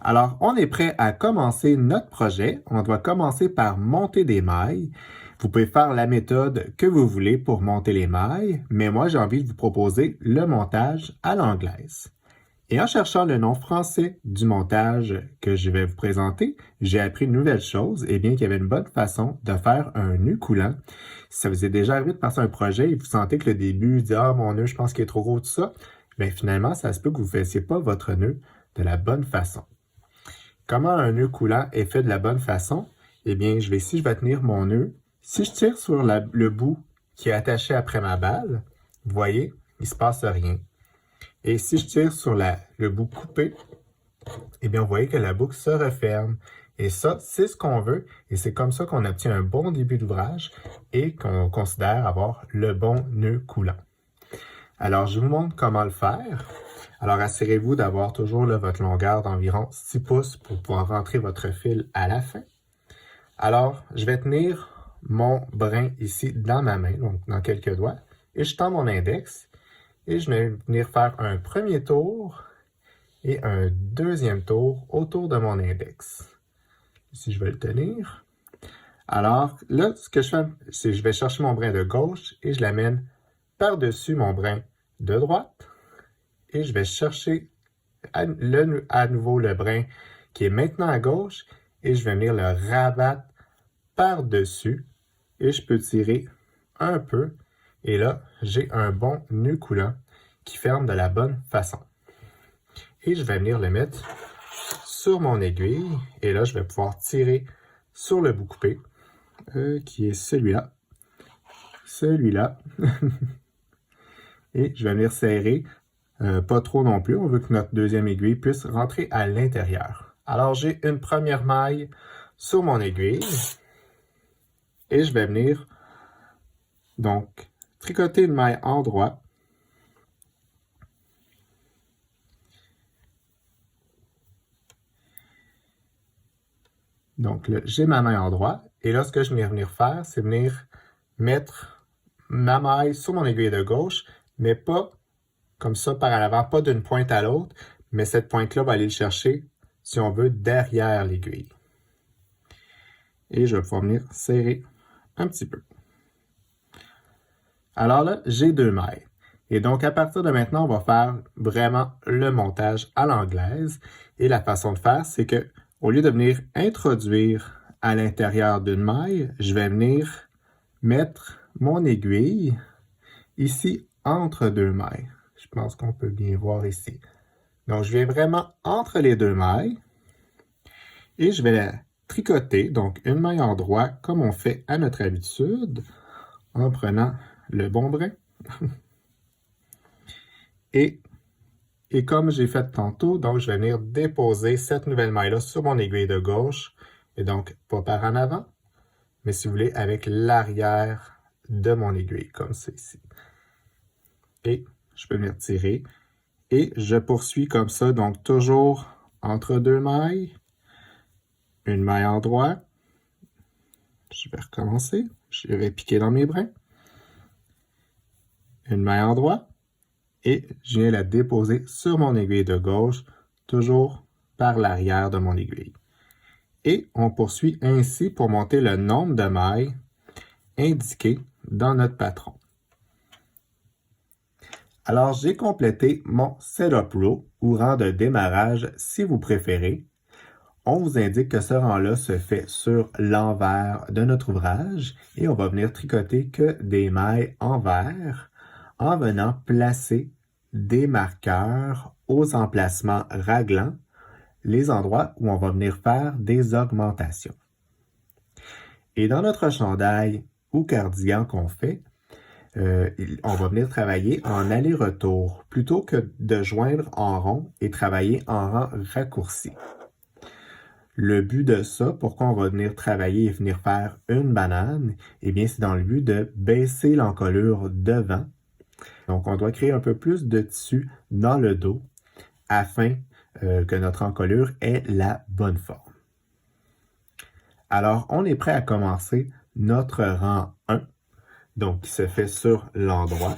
Alors, on est prêt à commencer notre projet. On doit commencer par monter des mailles. Vous pouvez faire la méthode que vous voulez pour monter les mailles, mais moi, j'ai envie de vous proposer le montage à l'anglaise. Et en cherchant le nom français du montage que je vais vous présenter, j'ai appris une nouvelle chose, et bien qu'il y avait une bonne façon de faire un nœud coulant. Si ça vous est déjà arrivé de passer un projet et vous sentez que le début dit « Ah, mon nœud, je pense qu'il est trop gros, tout ça », bien finalement, ça se peut que vous ne fassiez pas votre nœud de la bonne façon. Comment un nœud coulant est fait de la bonne façon? Eh bien, je vais tenir mon nœud. Si je tire sur le bout qui est attaché après ma balle, vous voyez, il ne se passe rien. Et si je tire sur le bout coupé, eh bien, vous voyez que la boucle se referme. Et ça, c'est ce qu'on veut. Et c'est comme ça qu'on obtient un bon début d'ouvrage et qu'on considère avoir le bon nœud coulant. Alors, je vous montre comment le faire. Alors, assurez-vous d'avoir toujours votre longueur d'environ 6 pouces pour pouvoir rentrer votre fil à la fin. Alors, je vais tenir mon brin ici dans ma main, donc dans quelques doigts, et je tends mon index, et je vais venir faire un premier tour et un deuxième tour autour de mon index. Ici, je vais le tenir. Alors, là, ce que je fais, c'est que je vais chercher mon brin de gauche et je l'amène par-dessus mon brin de droite. Et je vais chercher à nouveau le brin qui est maintenant à gauche et je vais venir le rabattre par-dessus et je peux tirer un peu et là, j'ai un bon nœud coulant qui ferme de la bonne façon. Et je vais venir le mettre sur mon aiguille et là, je vais pouvoir tirer sur le bout coupé qui est celui-là. Celui-là. Et je vais venir serrer. Pas trop non plus, on veut que notre deuxième aiguille puisse rentrer à l'intérieur. Alors, j'ai une première maille sur mon aiguille et je vais venir donc tricoter une maille en droit. Donc, j'ai ma maille en droit et là, ce que je vais venir faire, c'est venir mettre ma maille sur mon aiguille de gauche, mais pas comme ça par en avant, pas d'une pointe à l'autre, mais cette pointe-là va aller le chercher, si on veut, derrière l'aiguille. Et je vais pouvoir venir serrer un petit peu. Alors là, j'ai 2 mailles. Et donc, à partir de maintenant, on va faire vraiment le montage à l'anglaise. Et la façon de faire, c'est que au lieu de venir introduire à l'intérieur d'une maille, je vais venir mettre mon aiguille ici entre 2 mailles. Je pense qu'on peut bien voir ici. Donc, je viens vraiment entre les 2 mailles et je vais la tricoter, donc une maille en droit, comme on fait à notre habitude, en prenant le bon brin. et comme j'ai fait tantôt, donc je vais venir déposer cette nouvelle maille-là sur mon aiguille de gauche, et donc pas par en avant, mais si vous voulez, avec l'arrière de mon aiguille, comme c'est ici. Et je peux venir tirer. Et je poursuis comme ça, donc toujours entre 2 mailles, une maille en droit. Je vais recommencer. Je vais piquer dans mes brins. Une maille en droit. Et je viens la déposer sur mon aiguille de gauche, toujours par l'arrière de mon aiguille. Et on poursuit ainsi pour monter le nombre de mailles indiqué dans notre patron. Alors, j'ai complété mon setup row, ou rang de démarrage si vous préférez. On vous indique que ce rang-là se fait sur l'envers de notre ouvrage et on va venir tricoter que des mailles envers en venant placer des marqueurs aux emplacements raglants, les endroits où on va venir faire des augmentations. Et dans notre chandail ou cardigan qu'on fait, on va venir travailler en aller-retour plutôt que de joindre en rond et travailler en rang raccourci. Le but de ça, pourquoi on va venir travailler et venir faire une banane, eh bien c'est dans le but de baisser l'encolure devant. Donc on doit créer un peu plus de tissu dans le dos afin que notre encolure ait la bonne forme. Alors on est prêt à commencer notre rang 1. Donc, qui se fait sur l'endroit.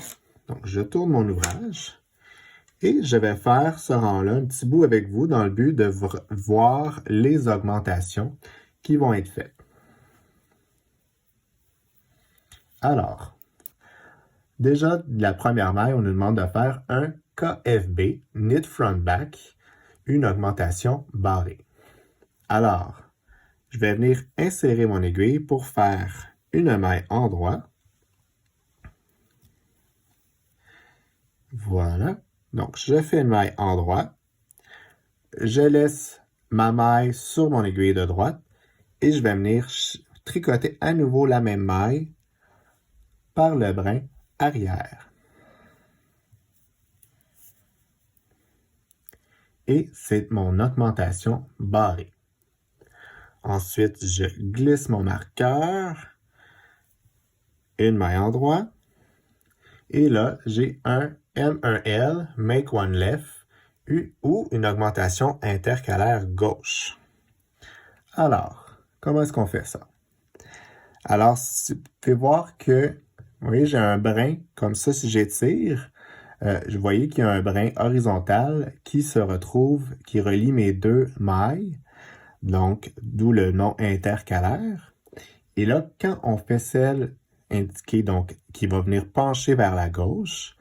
Donc, je tourne mon ouvrage Et je vais faire ce rang-là, un petit bout avec vous, dans le but de voir les augmentations qui vont être faites. Alors, déjà, la première maille, on nous demande de faire un KFB, Knit Front Back, une augmentation barrée. Alors, je vais venir insérer mon aiguille pour faire une maille endroit. Voilà. Donc, je fais une maille endroit. Je laisse ma maille sur mon aiguille de droite et je vais venir tricoter à nouveau la même maille par le brin arrière. Et c'est mon augmentation barrée. Ensuite, je glisse mon marqueur, une maille endroit, et là, j'ai un M1L, Make One Left, ou une augmentation intercalaire gauche. Alors, comment est-ce qu'on fait ça? Alors, vous pouvez voir que, vous voyez, j'ai un brin comme ça si j'étire. Vous voyez qu'il y a un brin horizontal qui se retrouve, qui relie mes deux mailles, donc d'où le nom intercalaire. Et là, quand on fait celle indiquée, donc qui va venir pencher vers la gauche,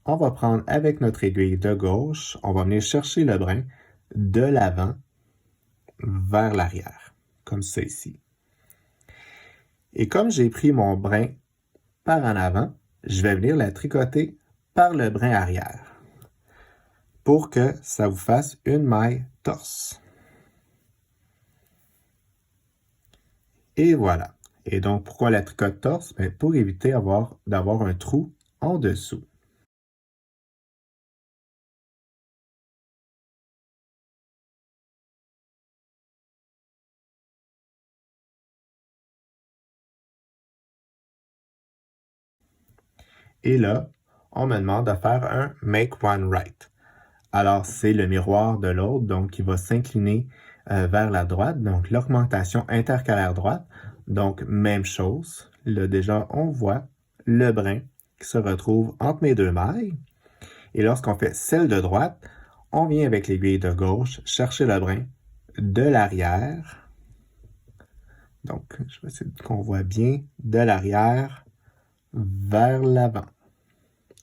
on va prendre avec notre aiguille de gauche, on va venir chercher le brin de l'avant vers l'arrière, comme ça ici. Et comme j'ai pris mon brin par en avant, je vais venir la tricoter par le brin arrière pour que ça vous fasse une maille torse. Et voilà. Et donc, pourquoi la tricote torse? Bien, pour éviter d'avoir un trou en dessous. Et là, on me demande de faire un Make One Right. Alors, c'est le miroir de l'autre, donc qui va s'incliner vers la droite, donc l'augmentation intercalaire droite. Donc, même chose. Là, déjà, on voit le brin qui se retrouve entre mes deux mailles. Et lorsqu'on fait celle de droite, on vient avec l'aiguille de gauche chercher le brin de l'arrière. Donc, je vais essayer qu'on voit bien de l'arrière vers l'avant,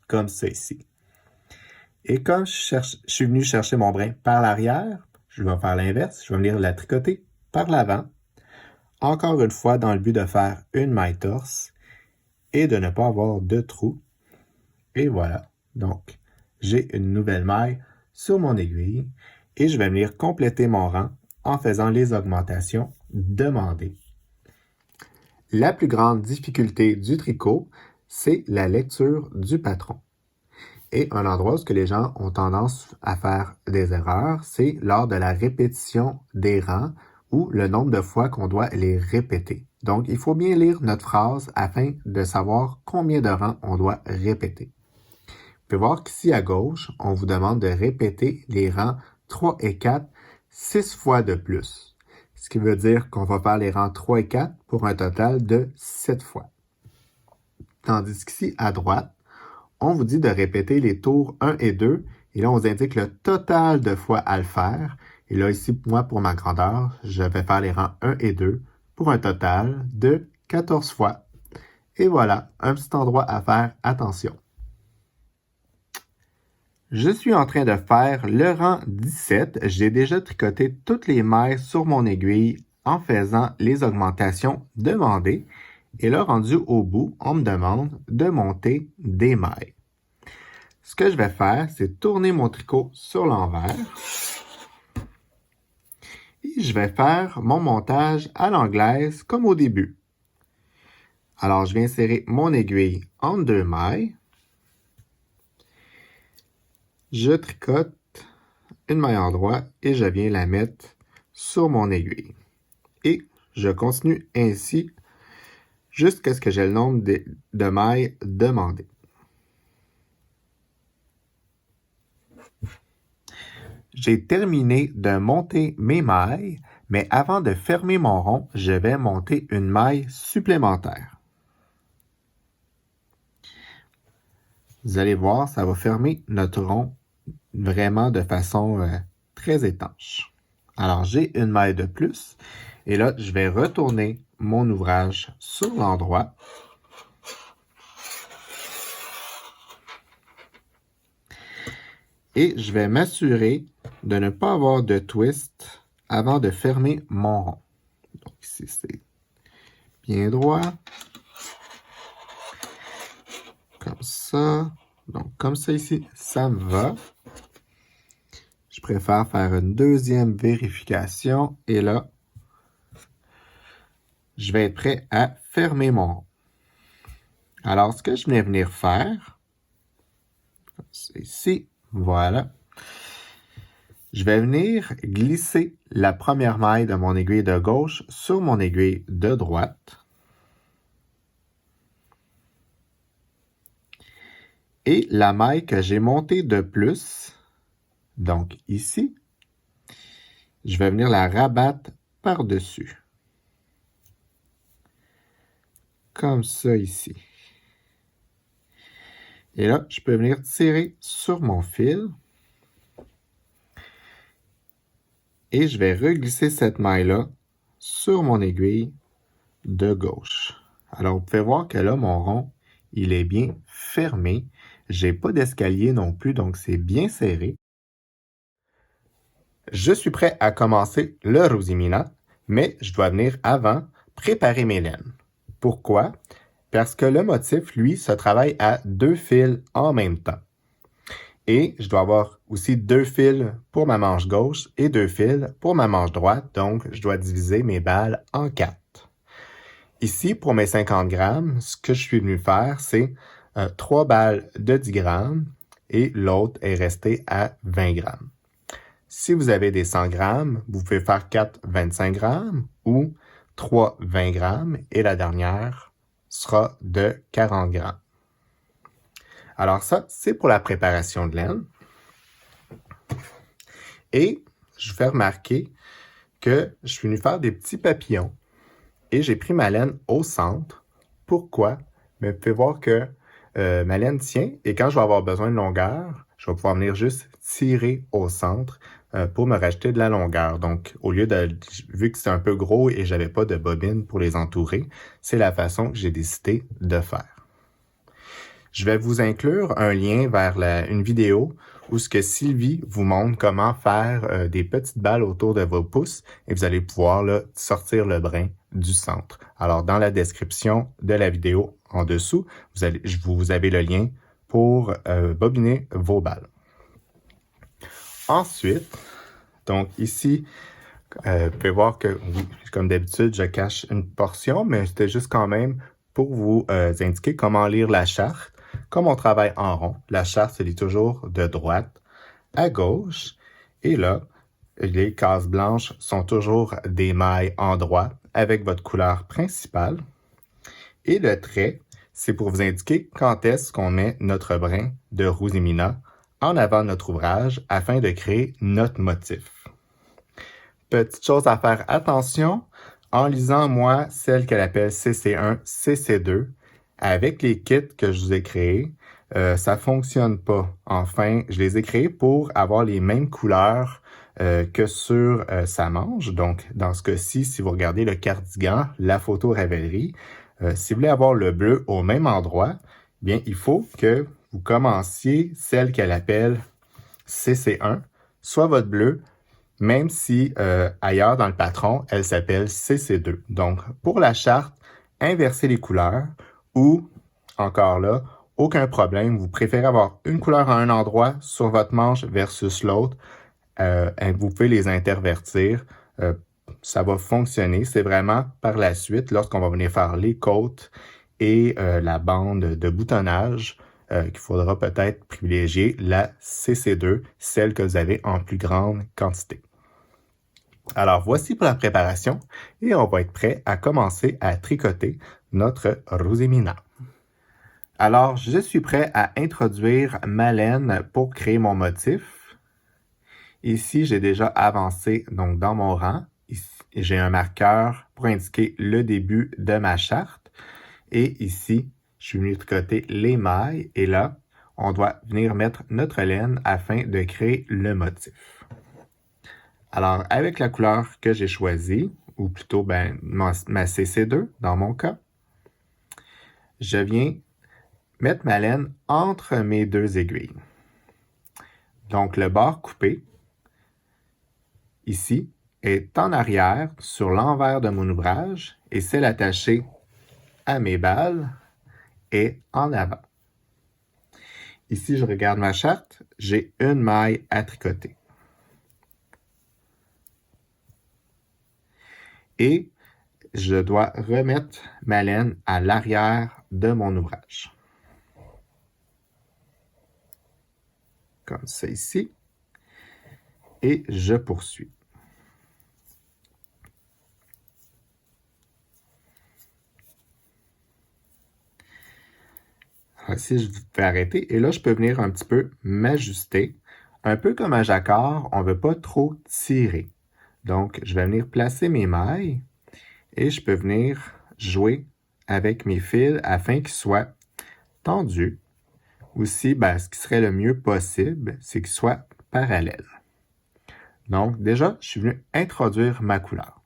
comme ça ici. Et comme je suis venu chercher mon brin par l'arrière, je vais faire l'inverse, je vais venir la tricoter par l'avant, encore une fois dans le but de faire une maille torse et de ne pas avoir de trou. Et voilà, donc j'ai une nouvelle maille sur mon aiguille et je vais venir compléter mon rang en faisant les augmentations demandées. La plus grande difficulté du tricot, c'est la lecture du patron. Et un endroit où les gens ont tendance à faire des erreurs, c'est lors de la répétition des rangs ou le nombre de fois qu'on doit les répéter. Donc, il faut bien lire notre phrase afin de savoir combien de rangs on doit répéter. Vous pouvez voir qu'ici à gauche, on vous demande de répéter les rangs 3 et 4 6 fois de plus. Ce qui veut dire qu'on va faire les rangs 3 et 4 pour un total de 7 fois. Tandis qu'ici à droite, on vous dit de répéter les tours 1 et 2, et là, on vous indique le total de fois à le faire. Et là, ici, moi, pour ma grandeur, je vais faire les rangs 1 et 2 pour un total de 14 fois. Et voilà, un petit endroit à faire attention. Je suis en train de faire le rang 17. J'ai déjà tricoté toutes les mailles sur mon aiguille en faisant les augmentations demandées. Et là, rendu au bout, on me demande de monter des mailles. Ce que je vais faire, c'est tourner mon tricot sur l'envers. Et je vais faire mon montage à l'anglaise comme au début. Alors, je vais insérer mon aiguille entre deux mailles. Je tricote une maille en droit et je viens la mettre sur mon aiguille. Et je continue ainsi jusqu'à ce que j'ai le nombre de mailles demandées. J'ai terminé de monter mes mailles, mais avant de fermer mon rond, je vais monter une maille supplémentaire. Vous allez voir, ça va fermer notre rond vraiment de façon très étanche. Alors, j'ai une maille de plus et là, je vais retourner mon ouvrage sur l'endroit. Et je vais m'assurer de ne pas avoir de twist avant de fermer mon rond. Donc ici, c'est bien droit. Comme ça. Donc, comme ça ici, ça me va. Je préfère faire une deuxième vérification. Et là, je vais être prêt à fermer mon rond. Alors, ce que je vais venir faire, c'est ici, voilà. Je vais venir glisser la première maille de mon aiguille de gauche sur mon aiguille de droite. Et la maille que j'ai montée de plus, donc ici, je vais venir la rabattre par-dessus. Comme ça ici. Et là, je peux venir tirer sur mon fil. Et je vais reglisser cette maille-là sur mon aiguille de gauche. Alors, vous pouvez voir que là, mon rond, il est bien fermé. J'ai pas d'escalier non plus, donc c'est bien serré. Je suis prêt à commencer le Rosimina, mais je dois venir avant préparer mes laines. Pourquoi? Parce que le motif, lui, se travaille à 2 fils en même temps. Et je dois avoir aussi 2 fils pour ma manche gauche et 2 fils pour ma manche droite, donc je dois diviser mes balles en 4. Ici, pour mes 50 grammes, ce que je suis venu faire, c'est 3 balles de 10 grammes et l'autre est resté à 20 grammes. Si vous avez des 100 grammes, vous pouvez faire 4 25 grammes ou 3 20 grammes et la dernière sera de 40 grammes. Alors ça, c'est pour la préparation de laine. Et je vous fais remarquer que je suis venu faire des petits papillons et j'ai pris ma laine au centre. Pourquoi? Mais vous pouvez voir que ma laine tient et quand je vais avoir besoin de longueur, je vais pouvoir venir juste tirer au centre pour me rajouter de la longueur. Donc, au lieu vu que c'est un peu gros et j'avais pas de bobine pour les entourer, c'est la façon que j'ai décidé de faire. Je vais vous inclure un lien vers une vidéo où ce que Sylvie vous montre comment faire des petites balles autour de vos pouces et vous allez pouvoir là, sortir le brin du centre. Alors, dans la description de la vidéo en dessous, vous avez le lien pour bobiner vos balles. Ensuite, donc ici, vous pouvez voir que, oui, comme d'habitude, je cache une portion, mais c'était juste quand même pour vous indiquer comment lire la charte. Comme on travaille en rond, la charte se lit toujours de droite à gauche. Et là, les cases blanches sont toujours des mailles en droit avec votre couleur principale. Et le trait, c'est pour vous indiquer quand est-ce qu'on met notre brin de Rosimina en avant de notre ouvrage afin de créer notre motif. Petite chose à faire attention, en lisant, moi, celle qu'elle appelle CC1, CC2, avec les kits que je vous ai créés, ça fonctionne pas. Enfin, je les ai créés pour avoir les mêmes couleurs que sur sa manche. Donc, dans ce cas-ci, si vous regardez le cardigan, la photo Ravelry, si vous voulez avoir le bleu au même endroit, bien, il faut que vous commenciez celle qu'elle appelle CC1, soit votre bleu, même si ailleurs dans le patron, elle s'appelle CC2. Donc, pour la charte, inversez les couleurs ou, encore là, aucun problème. Vous préférez avoir une couleur à un endroit sur votre manche versus l'autre. Vous pouvez les intervertir. Ça va fonctionner. C'est vraiment par la suite, lorsqu'on va venir faire les côtes et la bande de boutonnage, qu'il faudra peut-être privilégier la CC2, celle que vous avez en plus grande quantité. Alors voici pour la préparation et on va être prêt à commencer à tricoter notre Rosimina. Alors je suis prêt à introduire ma laine pour créer mon motif. Ici j'ai déjà avancé donc dans mon rang. J'ai un marqueur pour indiquer le début de ma charte. Et ici, je suis venu tricoter les mailles. Et là, on doit venir mettre notre laine afin de créer le motif. Alors, avec la couleur que j'ai choisie, ou plutôt ma CC2 dans mon cas, je viens mettre ma laine entre mes deux aiguilles. Donc, le bord coupé, ici, est en arrière sur l'envers de mon ouvrage et celle attachée à mes balles est en avant. Ici, je regarde ma charte, j'ai une maille à tricoter. Et je dois remettre ma laine à l'arrière de mon ouvrage. Comme ça ici. Et je poursuis. Alors ici, je vais arrêter. Et là, je peux venir un petit peu m'ajuster. Un peu comme un jacquard, on ne veut pas trop tirer. Donc, je vais venir placer mes mailles et je peux venir jouer avec mes fils afin qu'ils soient tendus. Aussi, ce qui serait le mieux possible, c'est qu'ils soient parallèles. Donc, déjà, je suis venu introduire ma couleur.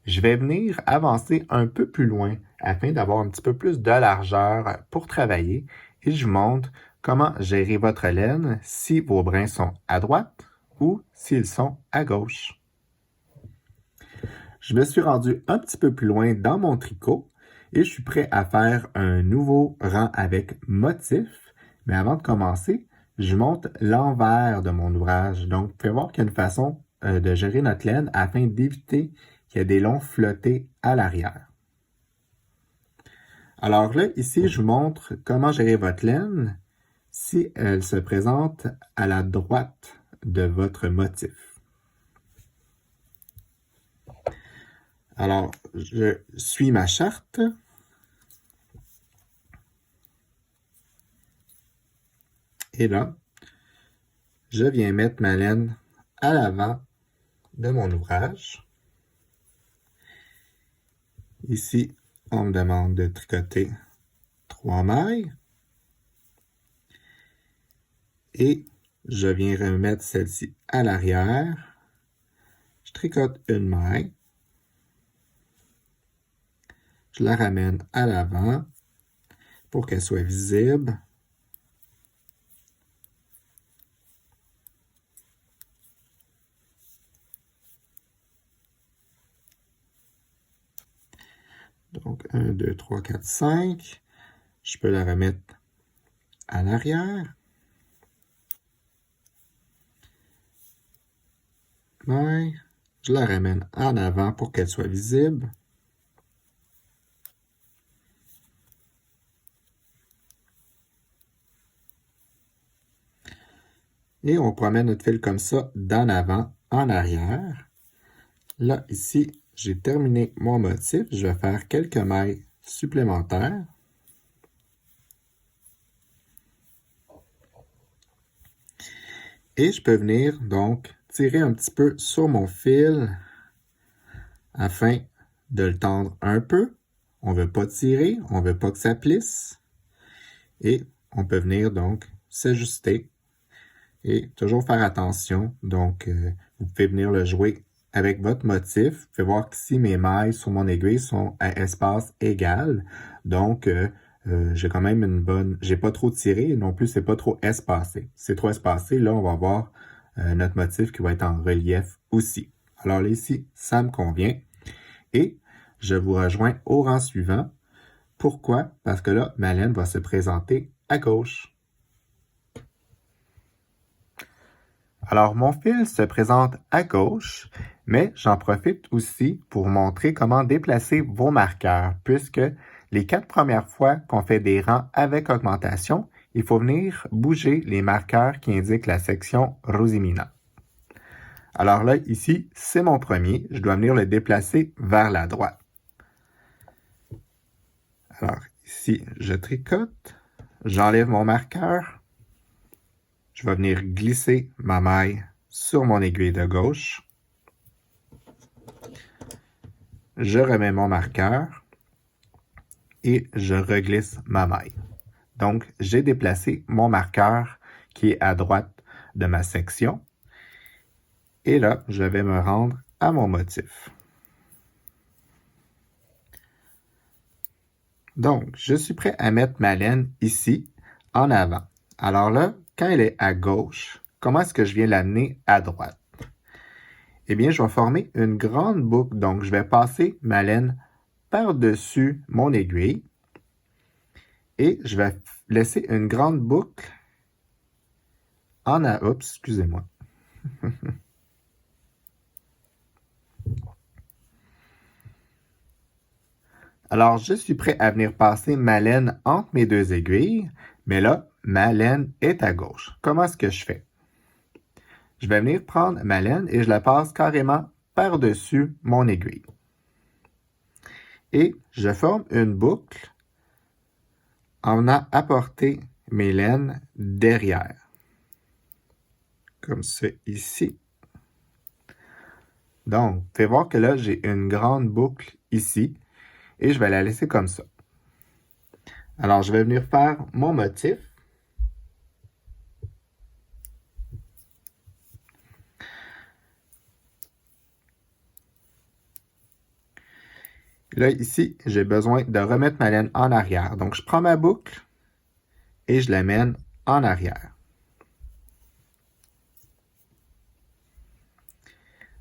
Je vais venir avancer un peu plus loin afin d'avoir un petit peu plus de largeur pour travailler et je vous montre comment gérer votre laine si vos brins sont à droite ou s'ils sont à gauche. Je me suis rendu un petit peu plus loin dans mon tricot et je suis prêt à faire un nouveau rang avec motif. Mais avant de commencer, je monte l'envers de mon ouvrage. Donc, vous pouvez voir qu'il y a une façon de gérer notre laine afin d'éviter qu'il y ait des longs flottés à l'arrière. Alors là, ici, je vous montre comment gérer votre laine si elle se présente à la droite de votre motif. Alors, je suis ma charte. Et là, je viens mettre ma laine à l'avant de mon ouvrage. Ici, on me demande de tricoter 3 mailles. Et je viens remettre celle-ci à l'arrière. Je tricote une maille. Je la ramène à l'avant pour qu'elle soit visible. Donc, 1, 2, 3, 4, 5. Je peux la remettre à l'arrière. Maille. Je la ramène en avant pour qu'elle soit visible. Et on promène notre fil comme ça, d'en avant, en arrière. Là, ici, j'ai terminé mon motif. Je vais faire quelques mailles supplémentaires. Et je peux venir, donc, tirer un petit peu sur mon fil afin de le tendre un peu. On ne veut pas tirer, on ne veut pas que ça plisse. Et on peut venir, donc, s'ajuster. Et toujours faire attention. Donc, vous pouvez venir le jouer avec votre motif. Vous pouvez voir qu'ici, mes mailles sur mon aiguille sont à espace égal. Donc, j'ai quand même une bonne... J'ai pas trop tiré, non plus, c'est pas trop espacé. Si c'est trop espacé, là, on va voir notre motif qui va être en relief aussi. Alors là, ici, ça me convient. Et je vous rejoins au rang suivant. Pourquoi? Parce que là, ma laine va se présenter à gauche. Alors, mon fil se présente à gauche, mais j'en profite aussi pour montrer comment déplacer vos marqueurs, puisque les 4 premières fois qu'on fait des rangs avec augmentation, il faut venir bouger les marqueurs qui indiquent la section Rosimina. Alors là, ici, c'est mon premier. Je dois venir le déplacer vers la droite. Alors, ici, je tricote. J'enlève mon marqueur. Je vais venir glisser ma maille sur mon aiguille de gauche. Je remets mon marqueur et je reglisse ma maille. Donc, j'ai déplacé mon marqueur qui est à droite de ma section. Et là, je vais me rendre à mon motif. Donc, je suis prêt à mettre ma laine ici, en avant. Alors là, quand elle est à gauche, comment est-ce que je viens l'amener à droite? Eh bien, je vais former une grande boucle. Donc, je vais passer ma laine par-dessus mon aiguille et je vais laisser une grande boucle en avant. Oups, excusez-moi. Alors, je suis prêt à venir passer ma laine entre mes deux aiguilles, mais là, ma laine est à gauche. Comment est-ce que je fais? Je vais venir prendre ma laine et je la passe carrément par-dessus mon aiguille. Et je forme une boucle en venant apporter mes laines derrière. Comme ça ici. Donc, vous pouvez voir que là, j'ai une grande boucle ici et je vais la laisser comme ça. Alors, je vais venir faire mon motif. Là, ici, j'ai besoin de remettre ma laine en arrière. Donc, je prends ma boucle et je l'amène en arrière.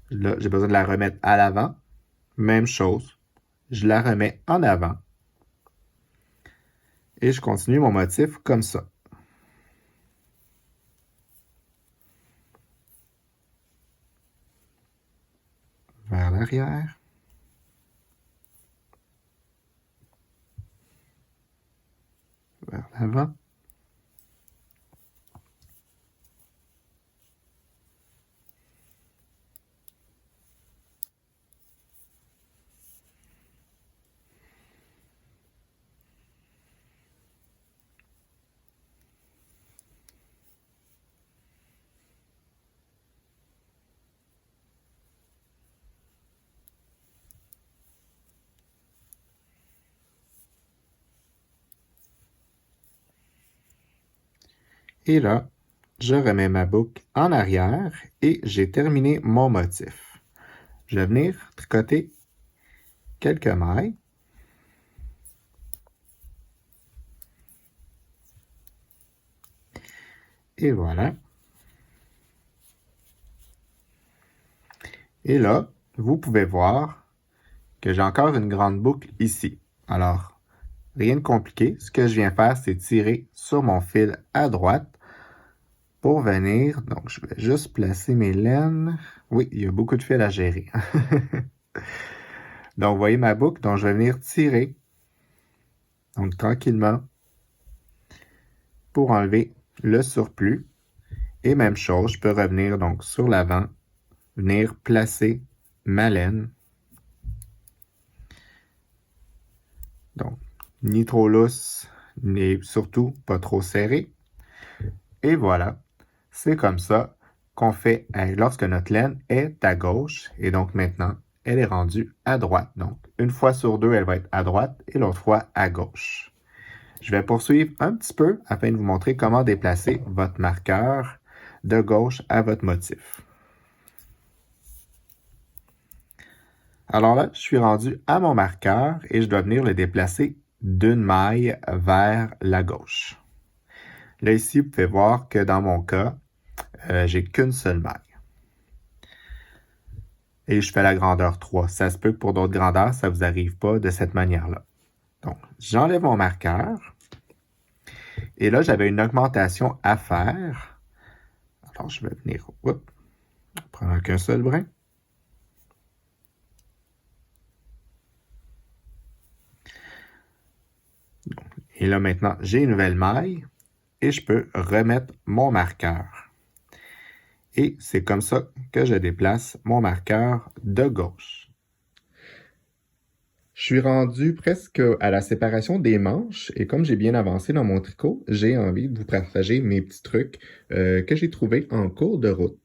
Là, j'ai besoin de la remettre à l'avant. Même chose. Je la remets en avant. Et je continue mon motif comme ça. Vers l'arrière. Vers l'avant. Et là, je remets ma boucle en arrière et j'ai terminé mon motif. Je vais venir tricoter quelques mailles. Et voilà. Et là, vous pouvez voir que j'ai encore une grande boucle ici. Alors, rien de compliqué. Ce que je viens faire, c'est tirer sur mon fil à droite pour venir. Donc, je vais juste placer mes laines. Oui, il y a beaucoup de fils à gérer. Donc, vous voyez ma boucle, donc je vais venir tirer. Donc, tranquillement pour enlever le surplus. Et même chose, je peux revenir donc sur l'avant, venir placer ma laine. Donc, ni trop lousse, ni surtout pas trop serré. Et voilà, c'est comme ça qu'on fait lorsque notre laine est à gauche. Et donc maintenant, elle est rendue à droite. Donc, une fois sur deux, elle va être à droite et l'autre fois à gauche. Je vais poursuivre un petit peu afin de vous montrer comment déplacer votre marqueur de gauche à votre motif. Alors là, je suis rendu à mon marqueur et je dois venir le déplacer d'une maille vers la gauche. Là, ici, vous pouvez voir que dans mon cas, j'ai qu'une seule maille. Et je fais la grandeur 3. Ça se peut que pour d'autres grandeurs, ça ne vous arrive pas de cette manière-là. Donc, j'enlève mon marqueur. Et là, j'avais une augmentation à faire. Alors, je vais venir, prendre qu'un seul brin. Et là, maintenant, j'ai une nouvelle maille et je peux remettre mon marqueur. Et c'est comme ça que je déplace mon marqueur de gauche. Je suis rendu presque à la séparation des manches et comme j'ai bien avancé dans mon tricot, j'ai envie de vous partager mes petits trucs que j'ai trouvés en cours de route.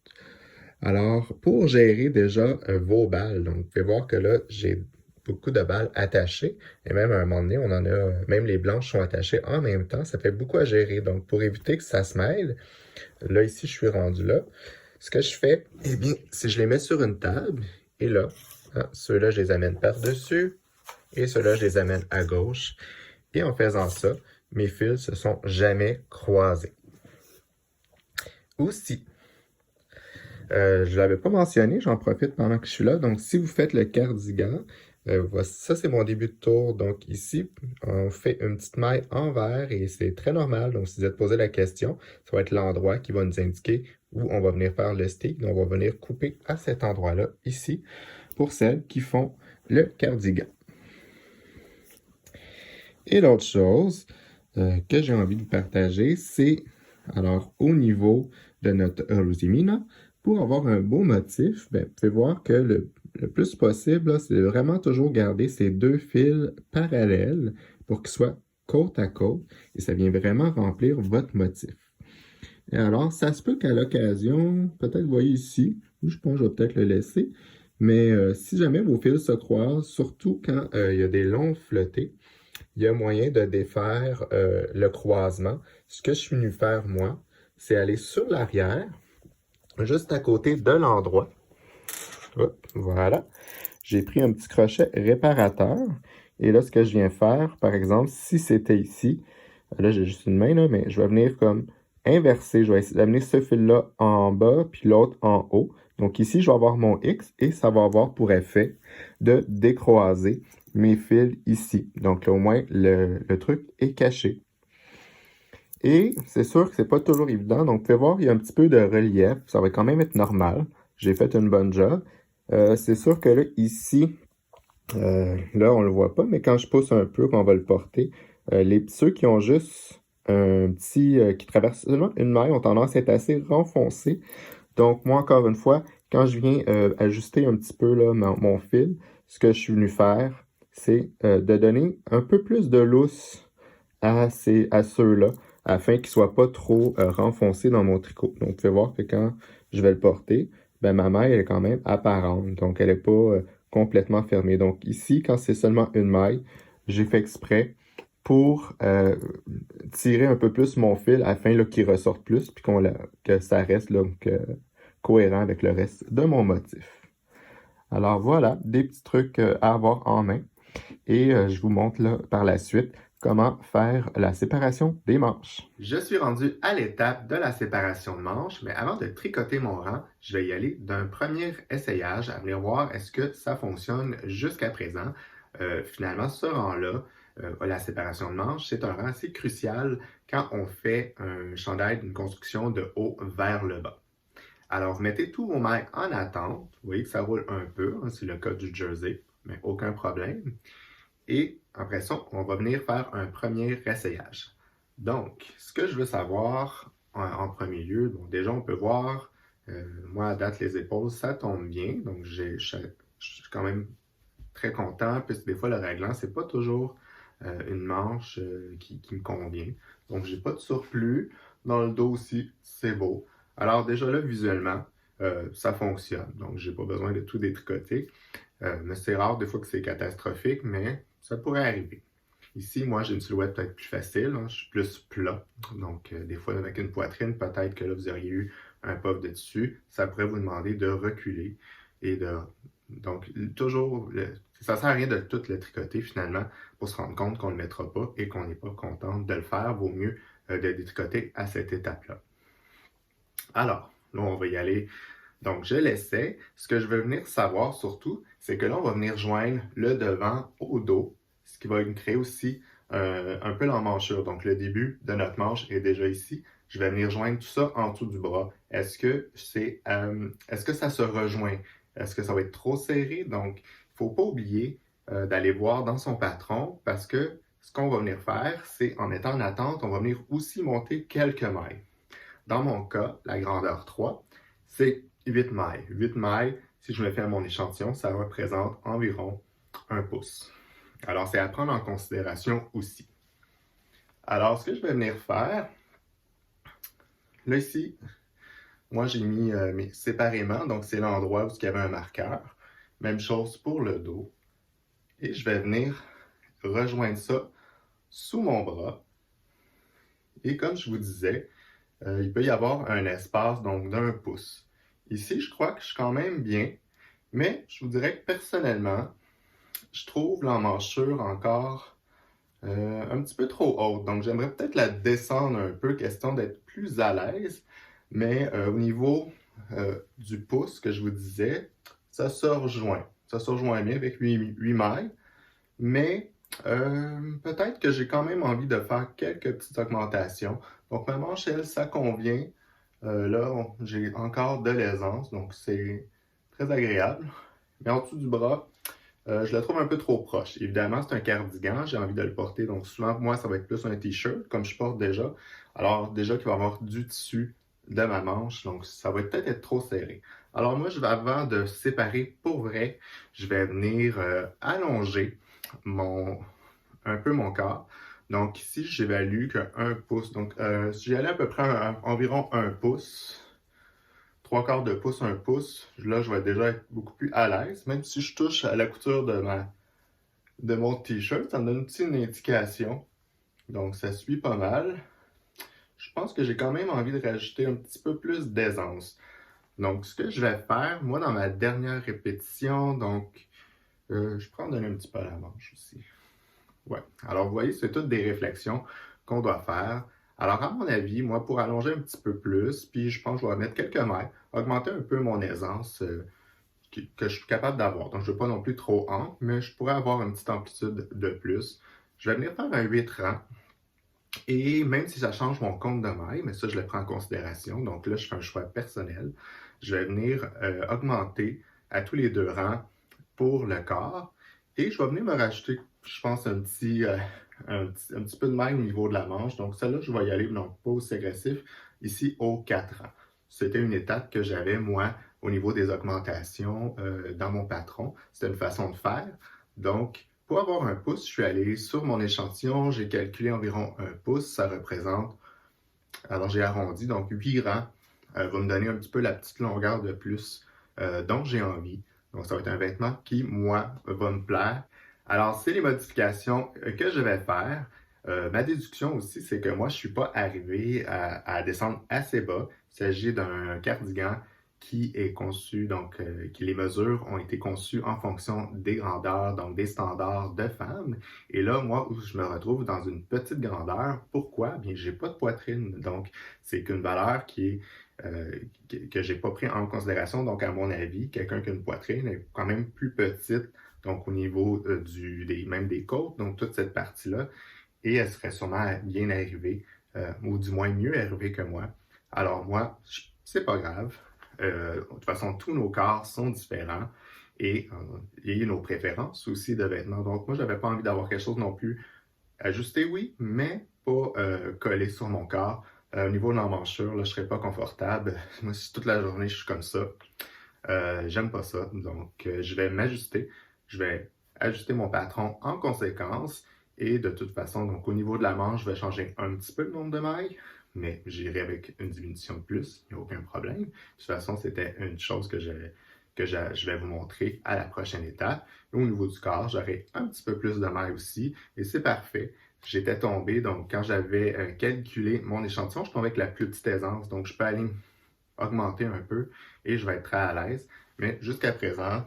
Alors, pour gérer déjà vos balles, donc vous pouvez voir que là, j'ai beaucoup de balles attachées. Et même à un moment donné, on en a, même les blanches sont attachées en même temps. Ça fait beaucoup à gérer. Donc, pour éviter que ça se mêle, là, ici, je suis rendu là. Ce que je fais, eh bien, c'est je les mets sur une table. Et là, ceux-là, je les amène par-dessus. Et ceux-là, je les amène à gauche. Et en faisant ça, mes fils se sont jamais croisés. Aussi, je ne l'avais pas mentionné, j'en profite pendant que je suis là. Donc, si vous faites le cardigan, ça c'est mon début de tour. Donc ici, on fait une petite maille envers et c'est très normal. Donc, si vous êtes posé la question, ça va être l'endroit qui va nous indiquer où on va venir faire le stick. Donc, on va venir couper à cet endroit-là, ici, pour celles qui font le cardigan. Et l'autre chose que j'ai envie de vous partager, c'est, alors, au niveau de notre rosimina, pour avoir un beau motif, vous pouvez voir que le plus possible, c'est de vraiment toujours garder ces deux fils parallèles pour qu'ils soient côte à côte et ça vient vraiment remplir votre motif. Et alors, ça se peut qu'à l'occasion, peut-être vous voyez ici, je pense que je vais peut-être le laisser, mais si jamais vos fils se croisent, surtout quand il y a des longs flottés, il y a moyen de défaire le croisement. Ce que je suis venu faire, moi, c'est aller sur l'arrière, juste à côté de l'endroit. Voilà. J'ai pris un petit crochet réparateur. Et là, ce que je viens faire, par exemple, si c'était ici, là, j'ai juste une main, là, mais je vais venir comme inverser. Je vais essayer d'amener ce fil-là en bas, puis l'autre en haut. Donc ici, je vais avoir mon X et ça va avoir pour effet de décroiser mes fils ici. Donc là, au moins, le truc est caché. Et c'est sûr que c'est pas toujours évident. Donc, vous pouvez voir, il y a un petit peu de relief. Ça va quand même être normal. J'ai fait une bonne job. C'est sûr que là, ici, là, on le voit pas, mais quand je pousse un peu, qu'on va le porter, ceux qui ont juste un petit, qui traversent seulement une maille ont tendance à être assez renfoncés. Donc, moi, encore une fois, quand je viens ajuster un petit peu là, mon fil, ce que je suis venu faire, c'est de donner un peu plus de lousse à ceux-là, afin qu'ils ne soient pas trop renfoncés dans mon tricot. Donc, vous pouvez voir que quand je vais le porter, ben, ma maille elle est quand même apparente, donc elle n'est pas complètement fermée. Donc ici, quand c'est seulement une maille, j'ai fait exprès pour tirer un peu plus mon fil afin qu'il ressorte plus, puis que ça reste là, cohérent avec le reste de mon motif. Alors voilà, des petits trucs à avoir en main. Et je vous montre là par la suite comment faire la séparation des manches. Je suis rendu à l'étape de la séparation de manches, mais avant de tricoter mon rang, je vais y aller d'un premier essayage à venir voir est-ce que ça fonctionne jusqu'à présent. Finalement, ce rang-là, la séparation de manches, c'est un rang assez crucial quand on fait un chandail d'une construction de haut vers le bas. Alors, vous mettez tous vos mailles en attente. Vous voyez que ça roule un peu, hein, c'est le cas du jersey, mais aucun problème. Et après ça, on va venir faire un premier essayage. Donc, ce que je veux savoir en premier lieu, bon, déjà on peut voir, moi à date les épaules, ça tombe bien. Donc, je suis quand même très content, puisque des fois le raglan, c'est pas toujours une manche qui me convient. Donc, j'ai pas de surplus. Dans le dos aussi, c'est beau. Alors déjà là, visuellement, ça fonctionne. Donc, j'ai pas besoin de tout détricoter. Mais c'est rare des fois que c'est catastrophique, mais ça pourrait arriver. Ici, moi, j'ai une silhouette peut-être plus facile, hein, je suis plus plat. Donc, des fois, avec une poitrine, peut-être que là, vous auriez eu un puff de dessus. Ça pourrait vous demander de reculer et de... Donc, toujours, ça sert à rien de tout le tricoter finalement pour se rendre compte qu'on ne le mettra pas et qu'on n'est pas content de le faire. Vaut mieux de détricoter à cette étape-là. Alors, là, on va y aller. Donc, je l'essaie. Ce que je veux venir savoir surtout, c'est que là, on va venir joindre le devant au dos, ce qui va nous créer aussi un peu l'emmanchure. Donc, le début de notre manche est déjà ici. Je vais venir joindre tout ça en dessous du bras. Est-ce que ça se rejoint? Est-ce que ça va être trop serré? Donc, il ne faut pas oublier d'aller voir dans son patron parce que ce qu'on va venir faire, c'est en étant en attente, on va venir aussi monter quelques mailles. Dans mon cas, la grandeur 3, c'est 8 mailles. 8 mailles, si je me fais à mon échantillon, ça représente environ 1 pouce. Alors, c'est à prendre en considération aussi. Alors, ce que je vais venir faire, là ici, moi j'ai mis séparément, donc c'est l'endroit où il y avait un marqueur. Même chose pour le dos. et je vais venir rejoindre ça sous mon bras. Et comme je vous disais, il peut y avoir un espace donc d'1 pouce. Ici, je crois que je suis quand même bien, mais je vous dirais que personnellement, je trouve l'emmanchure encore un petit peu trop haute. Donc, j'aimerais peut-être la descendre un peu, question d'être plus à l'aise. Mais au niveau du pouce que je vous disais, ça se rejoint. Ça se rejoint bien avec 8 mailles. Mais peut-être que j'ai quand même envie de faire quelques petites augmentations. Donc, ma manche, elle, ça convient. Là, j'ai encore de l'aisance, donc c'est très agréable. Mais en dessous du bras, je le trouve un peu trop proche. Évidemment, c'est un cardigan, j'ai envie de le porter. Donc, souvent, moi, ça va être plus un t-shirt, comme je porte déjà. Alors, déjà qu'il va y avoir du tissu de ma manche, donc ça va peut-être être trop serré. Alors, moi, avant de séparer pour vrai, je vais venir allonger un peu mon corps. Donc, ici, j'évalue que 1 pouce. Donc, si j'allais à peu près environ 1 pouce, 3/4 de pouce, 1 pouce, là, je vais déjà être beaucoup plus à l'aise. Même si je touche à la couture de mon t-shirt, ça me donne une petite indication. Donc, ça suit pas mal. Je pense que j'ai quand même envie de rajouter un petit peu plus d'aisance. Donc, ce que je vais faire, moi, dans ma dernière répétition, donc, je prends en donner un petit peu à la manche aussi. Ouais. Alors, vous voyez, c'est toutes des réflexions qu'on doit faire. Alors, à mon avis, moi, pour allonger un petit peu plus, puis je pense que je vais mettre quelques mètres, augmenter un peu mon aisance que je suis capable d'avoir. Donc, je ne veux pas non plus trop ample, mais je pourrais avoir une petite amplitude de plus. Je vais venir faire un 8 rangs. Et même si ça change mon compte de maille, mais ça, je le prends en considération. Donc là, je fais un choix personnel. Je vais venir augmenter à tous les 2 rangs pour le corps. Et je vais venir me rajouter, je pense, un petit peu de maille au niveau de la manche. Donc celle-là, je vais y aller, non pas aussi agressif, ici aux 4 rangs. C'était une étape que j'avais, moi, au niveau des augmentations dans mon patron. C'était une façon de faire. Donc, pour avoir 1 pouce, je suis allé sur mon échantillon, j'ai calculé environ 1 pouce, ça représente, alors j'ai arrondi, donc 8 rangs, va me donner un petit peu la petite longueur de plus dont j'ai envie. Donc ça va être un vêtement qui, moi, va me plaire. Alors, c'est les modifications que je vais faire. Ma déduction aussi, c'est que moi, je ne suis pas arrivé à descendre assez bas. Il s'agit d'un cardigan qui est conçu, donc les mesures ont été conçues en fonction des grandeurs, donc des standards de femmes. Et là, moi, où je me retrouve dans une petite grandeur, pourquoi? Bien, j'ai pas de poitrine, donc c'est qu'une valeur que j'ai pas pris en considération. Donc, à mon avis, quelqu'un qui a une poitrine est quand même plus petite, donc au niveau même des côtes, donc toute cette partie-là, et elle serait sûrement bien arrivée, ou du moins mieux arrivée que moi. Alors moi, c'est pas grave. De toute façon, tous nos corps sont différents et nos préférences aussi de vêtements. Donc moi, j'avais pas envie d'avoir quelque chose non plus ajusté, oui, mais pas collé sur mon corps. Au niveau de l'emmanchure, là, je serais pas confortable. Moi, si toute la journée, je suis comme ça, j'aime pas ça. Donc, je vais m'ajuster. Je vais ajuster mon patron en conséquence. Et de toute façon, donc au niveau de la manche, je vais changer un petit peu le nombre de mailles, mais j'irai avec une diminution de plus, il n'y a aucun problème. De toute façon, c'était une chose que je vais vous montrer à la prochaine étape. Et au niveau du corps, j'aurai un petit peu plus de mailles aussi, et c'est parfait. J'étais tombé, donc quand j'avais calculé mon échantillon, je tombais avec la plus petite aisance, donc je peux aller augmenter un peu et je vais être très à l'aise. Mais jusqu'à présent,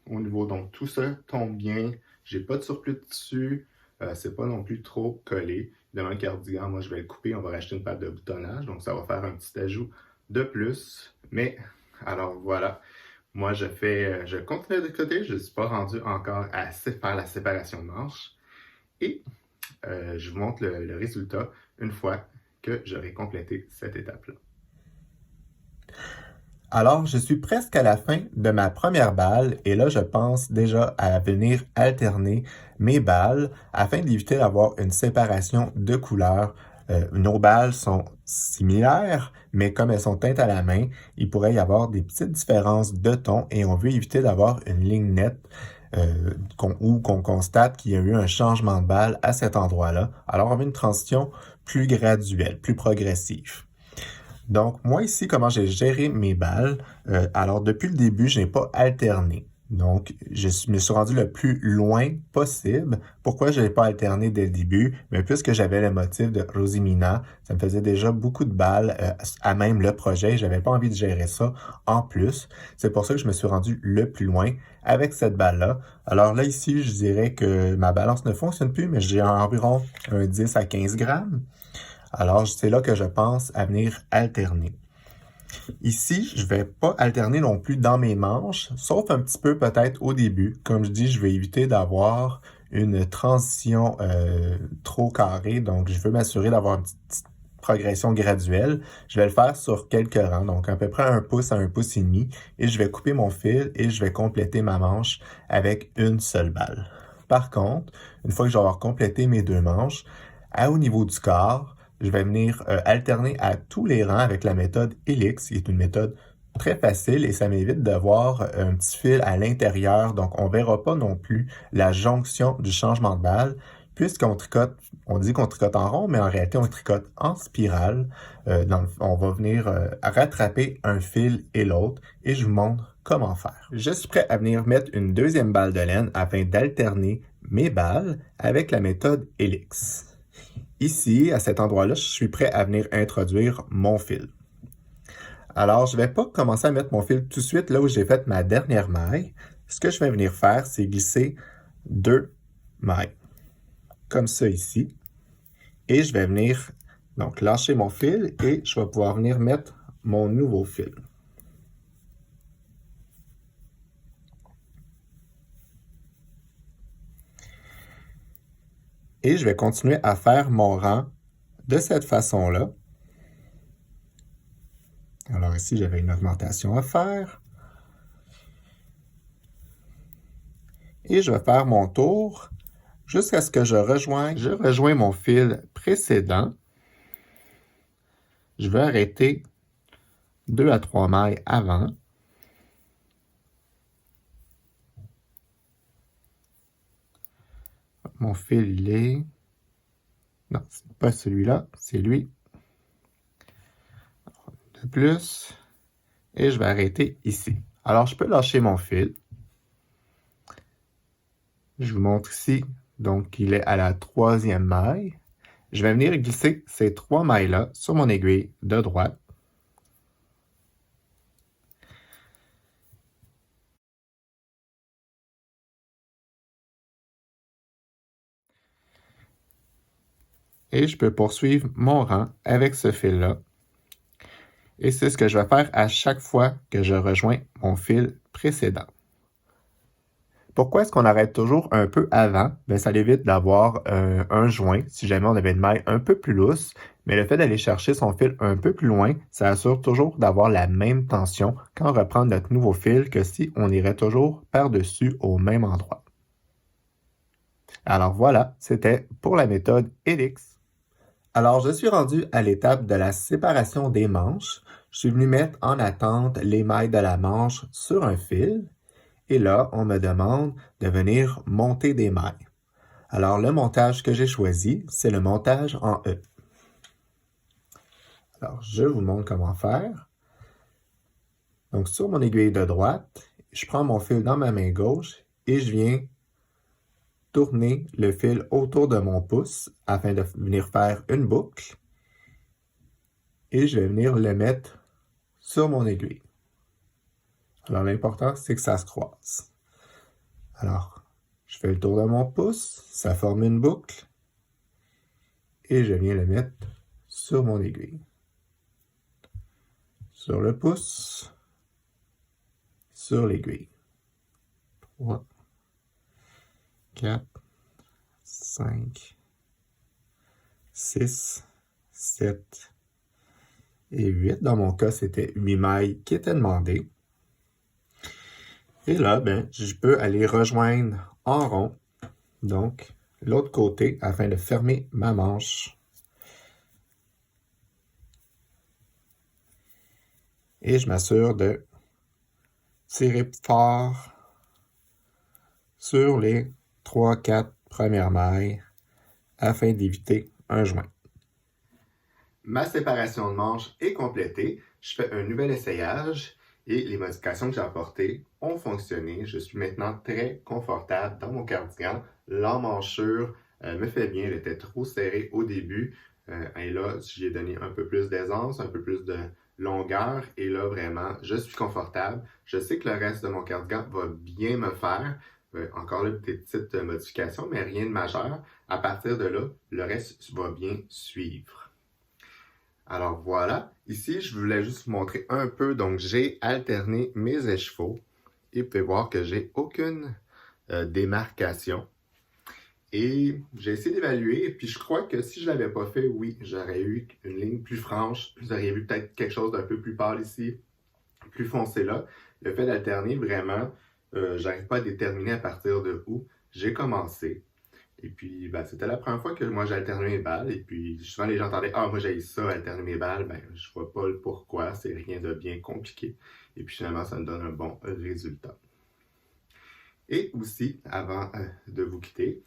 au niveau, donc tout ça tombe bien, j'ai pas de surplus de tissu, c'est pas non plus trop collé. Évidemment, le cardigan, moi je vais le couper, on va racheter une patte de boutonnage, donc ça va faire un petit ajout de plus. Mais, alors voilà, moi je continue de côté, je ne suis pas rendu encore à faire la séparation de manches. Et je vous montre le résultat une fois que j'aurai complété cette étape-là. Alors, je suis presque à la fin de ma première balle et là, je pense déjà à venir alterner mes balles afin d'éviter d'avoir une séparation de couleurs. Nos balles sont similaires, mais comme elles sont teintes à la main, il pourrait y avoir des petites différences de ton et on veut éviter d'avoir une ligne nette où qu'on constate qu'il y a eu un changement de balle à cet endroit-là. Alors, on veut une transition plus graduelle, plus progressive. Donc, moi ici, comment j'ai géré mes balles? Alors, depuis le début, je n'ai pas alterné. Donc, me suis rendu le plus loin possible. Pourquoi je n'ai pas alterné dès le début? Mais puisque j'avais le motif de Rosimina, ça me faisait déjà beaucoup de balles à même le projet. J'avais pas envie de gérer ça en plus. C'est pour ça que je me suis rendu le plus loin avec cette balle-là. Alors là, ici, je dirais que ma balance ne fonctionne plus, mais j'ai environ un 10 à 15 grammes. Alors, c'est là que je pense à venir alterner. Ici, je vais pas alterner non plus dans mes manches, sauf un petit peu peut-être au début. Comme je dis, je vais éviter d'avoir une transition trop carrée, donc je veux m'assurer d'avoir une petite progression graduelle. Je vais le faire sur quelques rangs, donc à peu près 1 pouce à 1 pouce et demi, et je vais couper mon fil et je vais compléter ma manche avec une seule balle. Par contre, une fois que je vais avoir complété mes 2 manches, au niveau du corps, je vais venir alterner à tous les rangs avec la méthode Helix, qui est une méthode très facile et ça m'évite d'avoir un petit fil à l'intérieur. Donc, on ne verra pas non plus la jonction du changement de balle, puisqu'on tricote, on dit qu'on tricote en rond, mais en réalité, on tricote en spirale. On va venir rattraper un fil et l'autre et je vous montre comment faire. Je suis prêt à venir mettre une deuxième balle de laine afin d'alterner mes balles avec la méthode Helix. Ici, à cet endroit-là, je suis prêt à venir introduire mon fil. Alors, je ne vais pas commencer à mettre mon fil tout de suite là où j'ai fait ma dernière maille. Ce que je vais venir faire, c'est glisser 2 mailles, comme ça ici. Et je vais venir donc lâcher mon fil et je vais pouvoir venir mettre mon nouveau fil. Et je vais continuer à faire mon rang de cette façon-là. Alors ici, j'avais une augmentation à faire. Et je vais faire mon tour jusqu'à ce que je rejoins mon fil précédent. Je vais arrêter 2 à 3 mailles avant. Mon fil, il est... Non, c'est pas celui-là, c'est lui. De plus. Et je vais arrêter ici. Alors, je peux lâcher mon fil. Je vous montre ici. Donc, il est à la 3e maille. Je vais venir glisser ces 3 mailles-là sur mon aiguille de droite. Et je peux poursuivre mon rang avec ce fil-là. Et c'est ce que je vais faire à chaque fois que je rejoins mon fil précédent. Pourquoi est-ce qu'on arrête toujours un peu avant? Bien, ça évite d'avoir un joint si jamais on avait une maille un peu plus lousse. Mais le fait d'aller chercher son fil un peu plus loin, ça assure toujours d'avoir la même tension quand on reprend notre nouveau fil que si on irait toujours par-dessus au même endroit. Alors voilà, c'était pour la méthode Helix. Alors, je suis rendu à l'étape de la séparation des manches. Je suis venu mettre en attente les mailles de la manche sur un fil. Et là, on me demande de venir monter des mailles. Alors, le montage que j'ai choisi, c'est le montage en E. Alors, je vous montre comment faire. Donc, sur mon aiguille de droite, je prends mon fil dans ma main gauche et je viens tourner le fil autour de mon pouce afin de venir faire une boucle. Et je vais venir le mettre sur mon aiguille. Alors, l'important, c'est que ça se croise. Alors, je fais le tour de mon pouce, ça forme une boucle. Et je viens le mettre sur mon aiguille. Sur le pouce, sur l'aiguille. 3, 4, 5, 6, 7 et 8. Dans mon cas, c'était 8 mailles qui étaient demandées. Et là, ben, je peux aller rejoindre en rond, donc l'autre côté, afin de fermer ma manche. Et je m'assure de tirer fort sur les 3-4 premières mailles afin d'éviter un joint. Ma séparation de manches est complétée. Je fais un nouvel essayage Et les modifications que j'ai apportées ont fonctionné. Je suis maintenant très confortable dans mon cardigan. L'emmanchure me fait bien. Elle était trop serrée au début. Et là, j'y ai donné un peu plus d'aisance, un peu plus de longueur. Et là, vraiment, je suis confortable. Je sais que le reste de mon cardigan va bien me faire. Encore là, des petites modifications, mais rien de majeur. À partir de là, le reste va bien suivre. Alors voilà, ici je voulais juste vous montrer un peu, donc j'ai alterné mes échevaux et vous pouvez voir que j'ai aucune démarcation. Et j'ai essayé d'évaluer, et puis je crois que si je ne l'avais pas fait, oui, j'aurais eu une ligne plus franche. Vous auriez vu peut-être quelque chose d'un peu plus pâle ici, plus foncé là. Le fait d'alterner, vraiment, j'arrive pas à déterminer à partir de où j'ai commencé. Et puis, ben, c'était la première fois que moi j'alternais mes balles. Et puis, souvent les gens entendaient, ah, moi j'ai ça, alterner mes balles. Ben, je vois pas le pourquoi, c'est rien de bien compliqué. Et puis finalement, ça me donne un bon résultat. Et aussi, avant de vous quitter,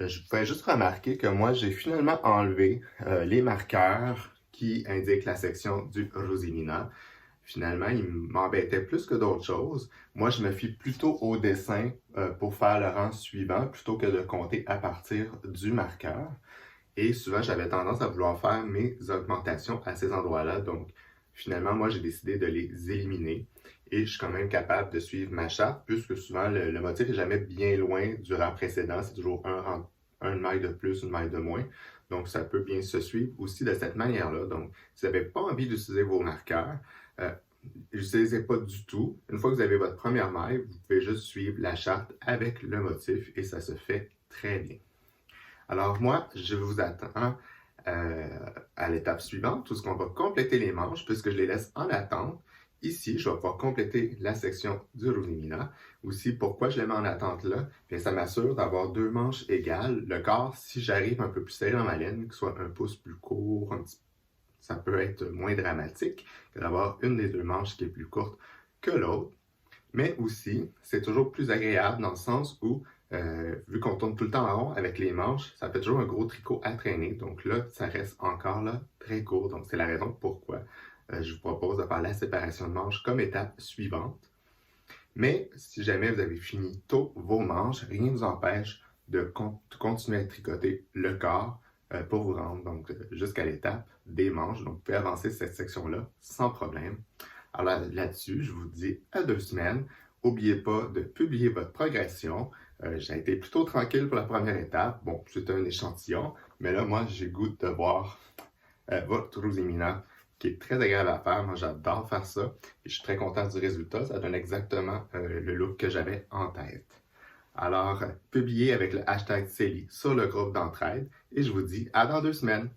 je pouvais juste remarquer que moi, j'ai finalement enlevé les marqueurs qui indiquent la section du Rosimina. Finalement, il m'embêtait plus que d'autres choses. Moi, je me fie plutôt au dessin pour faire le rang suivant plutôt que de compter à partir du marqueur. Et souvent, j'avais tendance à vouloir faire mes augmentations à ces endroits-là. Donc, finalement, moi, j'ai décidé de les éliminer. Et je suis quand même capable de suivre ma charte, puisque souvent, le motif n'est jamais bien loin du rang précédent. C'est toujours une maille de plus, une maille de moins. Donc, ça peut bien se suivre aussi de cette manière-là. Donc, si vous n'avez pas envie d'utiliser vos marqueurs, n'utilisez pas du tout. Une fois que vous avez votre première maille, vous pouvez juste suivre la charte avec le motif et ça se fait très bien. Alors moi, je vous attends à l'étape suivante, tout ce qu'on va compléter les manches, puisque je les laisse en attente. Ici, je vais pouvoir compléter la section du Rosimina. Aussi, pourquoi je les mets en attente là? Bien, ça m'assure d'avoir deux manches égales. Le corps, si j'arrive un peu plus serré dans ma laine, que ce soit un pouce plus court, ça peut être moins dramatique que d'avoir une des deux manches qui est plus courte que l'autre. Mais aussi, c'est toujours plus agréable dans le sens où, vu qu'on tourne tout le temps en rond avec les manches, ça fait toujours un gros tricot à traîner. Donc là, ça reste encore là très court. Donc c'est la raison pourquoi je vous propose de faire la séparation de manches comme étape suivante. Mais si jamais vous avez fini tôt vos manches, rien ne vous empêche de continuer à tricoter le corps pour vous rendre donc jusqu'à l'étape des manches. Donc vous pouvez avancer cette section-là sans problème. Alors là-dessus, je vous dis à 2 semaines. N'oubliez pas de publier votre progression. J'ai été plutôt tranquille pour la première étape. Bon, c'était un échantillon, mais là, moi, j'ai goût de voir votre Rosimina, qui est très agréable à faire. Moi, j'adore faire ça et je suis très content du résultat. Ça donne exactement le look que j'avais en tête. Alors, publiez avec le hashtag CELI sur le groupe d'entraide et je vous dis à dans 2 semaines.